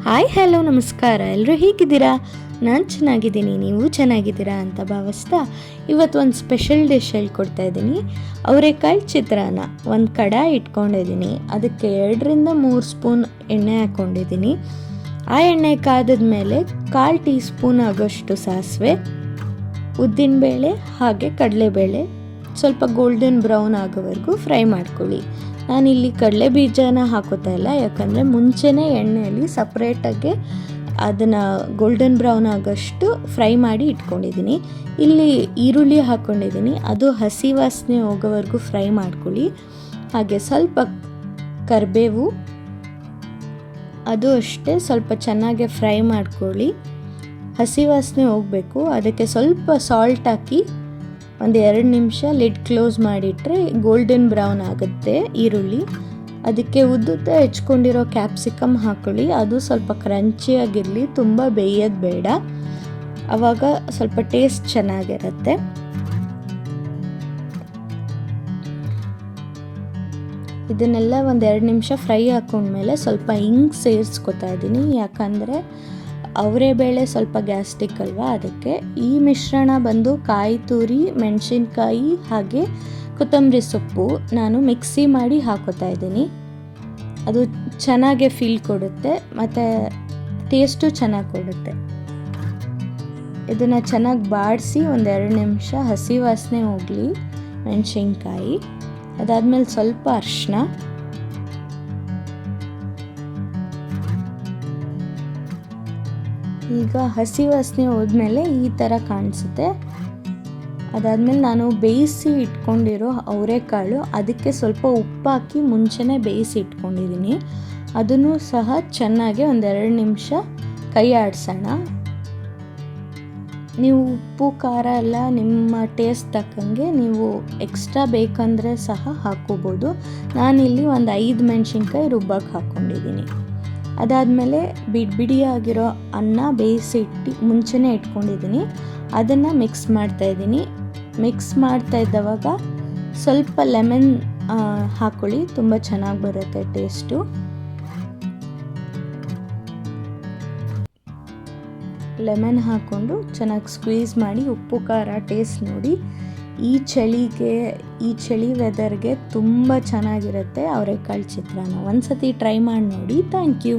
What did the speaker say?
Hi hello ನಮಸ್ಕಾರ, ಎಲ್ಲರೂ ಹೇಗಿದ್ದೀರಾ? ನಾನು ಚೆನ್ನಾಗಿದ್ದೀನಿ, ನೀವು ಚೆನ್ನಾಗಿದ್ದೀರಾ ಅಂತ ಭಾವಿಸ್ತಾ ಇವತ್ತು ಒಂದು ಸ್ಪೆಷಲ್ ಡಿಶ್ ಹೇಳ್ಕೊಡ್ತಾ ಇದ್ದೀನಿ. ಅವರೆಕಾಳು ಚಿತ್ರಾನ್ನ. ಒಂದು ಕಡಾಯಿ ಇಟ್ಕೊಂಡಿದ್ದೀನಿ, ಅದಕ್ಕೆ 2-3 ಸ್ಪೂನ್ ಎಣ್ಣೆ ಹಾಕ್ಕೊಂಡಿದ್ದೀನಿ. ಆ ಎಣ್ಣೆ ಕಾದ ಮೇಲೆ 1/4 ಟೀ ಸ್ಪೂನ್ ಆಗೋಷ್ಟು ಸಾಸಿವೆ, ಉದ್ದಿನಬೇಳೆ ಹಾಗೆ ಕಡಲೆಬೇಳೆ ಸ್ವಲ್ಪ ಗೋಲ್ಡನ್ ಬ್ರೌನ್ ಆಗೋವರೆಗೂ ಫ್ರೈ ಮಾಡ್ಕೊಳ್ಳಿ. ನಾನಿಲ್ಲಿ ಕಡಲೆ ಬೀಜನ ಹಾಕೋತಾ ಇಲ್ಲ, ಯಾಕಂದರೆ ಮುಂಚೆನೇ ಎಣ್ಣೆಯಲ್ಲಿ ಸಪ್ರೇಟಾಗಿ ಅದನ್ನು ಗೋಲ್ಡನ್ ಬ್ರೌನ್ ಆಗೋಷ್ಟು ಫ್ರೈ ಮಾಡಿ ಇಟ್ಕೊಂಡಿದ್ದೀನಿ. ಇಲ್ಲಿ ಈರುಳ್ಳಿ ಹಾಕ್ಕೊಂಡಿದ್ದೀನಿ, ಅದು ಹಸಿ ವಾಸನೆ ಹೋಗೋವರೆಗೂ ಫ್ರೈ ಮಾಡ್ಕೊಳ್ಳಿ. ಹಾಗೆ ಸ್ವಲ್ಪ ಕರಿಬೇವು, ಅದು ಅಷ್ಟೇ ಸ್ವಲ್ಪ ಚೆನ್ನಾಗಿ ಫ್ರೈ ಮಾಡ್ಕೊಳ್ಳಿ. ಹಸಿ ವಾಸನೆ ಹೋಗಬೇಕು. ಅದಕ್ಕೆ ಸ್ವಲ್ಪ ಸಾಲ್ಟ್ ಹಾಕಿ ಒಂದು 2 ನಿಮಿಷ ಲಿಡ್ ಕ್ಲೋಸ್ ಮಾಡಿಟ್ರೆ ಗೋಲ್ಡನ್ ಬ್ರೌನ್ ಆಗುತ್ತೆ ಈರುಳ್ಳಿ. ಅದಕ್ಕೆ ಉದ್ದುದ್ದ ಹೆಚ್ಕೊಂಡಿರೋ ಕ್ಯಾಪ್ಸಿಕಮ್ ಹಾಕೊಳ್ಳಿ. ಅದು ಸ್ವಲ್ಪ ಕ್ರಂಚಿಯಾಗಿರಲಿ, ತುಂಬ ಬೇಯೋದು ಬೇಡ, ಆವಾಗ ಸ್ವಲ್ಪ ಟೇಸ್ಟ್ ಚೆನ್ನಾಗಿರುತ್ತೆ. ಇದನ್ನೆಲ್ಲ ಒಂದು 2 ನಿಮಿಷ ಫ್ರೈ ಹಾಕೊಂಡ್ಮೇಲೆ ಸ್ವಲ್ಪ ಹಿಂಗೆ ಸೇರಿಸ್ಕೊತಾ ಇದ್ದೀನಿ, ಯಾಕಂದರೆ ಅವರೆಬೇಳೆ ಸ್ವಲ್ಪ ಗ್ಯಾಸ್ಟ್ರಿಕ್ ಅಲ್ವಾ, ಅದಕ್ಕೆ. ಈ ಮಿಶ್ರಣ ಬಂದು ಕಾಯಿ ತುರಿ, ಮೆಣಸಿನ್ಕಾಯಿ ಹಾಗೆ ಕೊತ್ತಂಬರಿ ಸೊಪ್ಪು ನಾನು ಮಿಕ್ಸಿ ಮಾಡಿ ಹಾಕೋತಾ ಇದ್ದೀನಿ. ಅದು ಚೆನ್ನಾಗೆ ಫೀಲ್ ಕೊಡುತ್ತೆ ಮತ್ತು ಟೇಸ್ಟು ಚೆನ್ನಾಗಿ ಕೊಡುತ್ತೆ. ಇದನ್ನು ಚೆನ್ನಾಗಿ ಬಾಡಿಸಿ ಒಂದು 2 ನಿಮಿಷ ಹಸಿ ವಾಸನೆ ಹೋಗಲಿ ಮೆಣಸಿನ್ಕಾಯಿ. ಅದಾದಮೇಲೆ ಸ್ವಲ್ಪ ಅರಿಶಿನ, ಈಗ ಹಸಿ ವಾಸನೆ ಹೋದ್ಮೇಲೆ ಈ ಥರ ಕಾಣಿಸುತ್ತೆ. ಅದಾದಮೇಲೆ ನಾನು ಬೇಯಿಸಿ ಇಟ್ಕೊಂಡಿರೋ ಅವರೆಕಾಳು, ಅದಕ್ಕೆ ಸ್ವಲ್ಪ ಉಪ್ಪು ಹಾಕಿ ಮುಂಚೆನೇ ಬೇಯಿಸಿ ಇಟ್ಕೊಂಡಿದ್ದೀನಿ. ಅದನ್ನು ಸಹ ಚೆನ್ನಾಗಿ ಒಂದು 2 ನಿಮಿಷ ಕೈ ಆಡಿಸೋಣ. ನೀವು ಉಪ್ಪು ಖಾರ ಎಲ್ಲ ನಿಮ್ಮ ಟೇಸ್ಟ್ ತಕ್ಕಂಗೆ ನೀವು ಎಕ್ಸ್ಟ್ರಾ ಬೇಕಂದರೆ ಸಹ ಹಾಕ್ಕೋಬೋದು. ನಾನಿಲ್ಲಿ ಒಂದು 5 ಮೆಣಸಿನ್ಕಾಯಿ ರುಬ್ಬಕ್ಕೆ ಹಾಕ್ಕೊಂಡಿದ್ದೀನಿ. ಅದಾದಮೇಲೆ ಬಿಡಿಯಾಗಿರೋ ಅನ್ನ ಬೇಯಿಸಿ ಮುಂಚೆನೇ ಇಟ್ಕೊಂಡಿದ್ದೀನಿ, ಅದನ್ನು ಮಿಕ್ಸ್ ಮಾಡ್ತಾಯಿದ್ದೀನಿ. ಮಿಕ್ಸ್ ಮಾಡ್ತಾ ಇದ್ದವಾಗ ಸ್ವಲ್ಪ ಲೆಮನ್ ಹಾಕ್ಕೊಳ್ಳಿ, ತುಂಬ ಚೆನ್ನಾಗಿ ಬರುತ್ತೆ ಟೇಸ್ಟು. ಲೆಮನ್ ಹಾಕ್ಕೊಂಡು ಚೆನ್ನಾಗಿ ಸ್ಕ್ವೀಸ್ ಮಾಡಿ ಉಪ್ಪು ಖಾರ ಟೇಸ್ಟ್ ನೋಡಿ. ಈ ಚಳಿ ವೆದರ್ಗೆ ತುಂಬ ಚೆನ್ನಾಗಿರುತ್ತೆ ಅವರೆಕಾಳು ಚಿತ್ರಾನ್ನ. ಒಂದು ಸತಿ ಟ್ರೈ ಮಾಡಿ ನೋಡಿ. Thank you.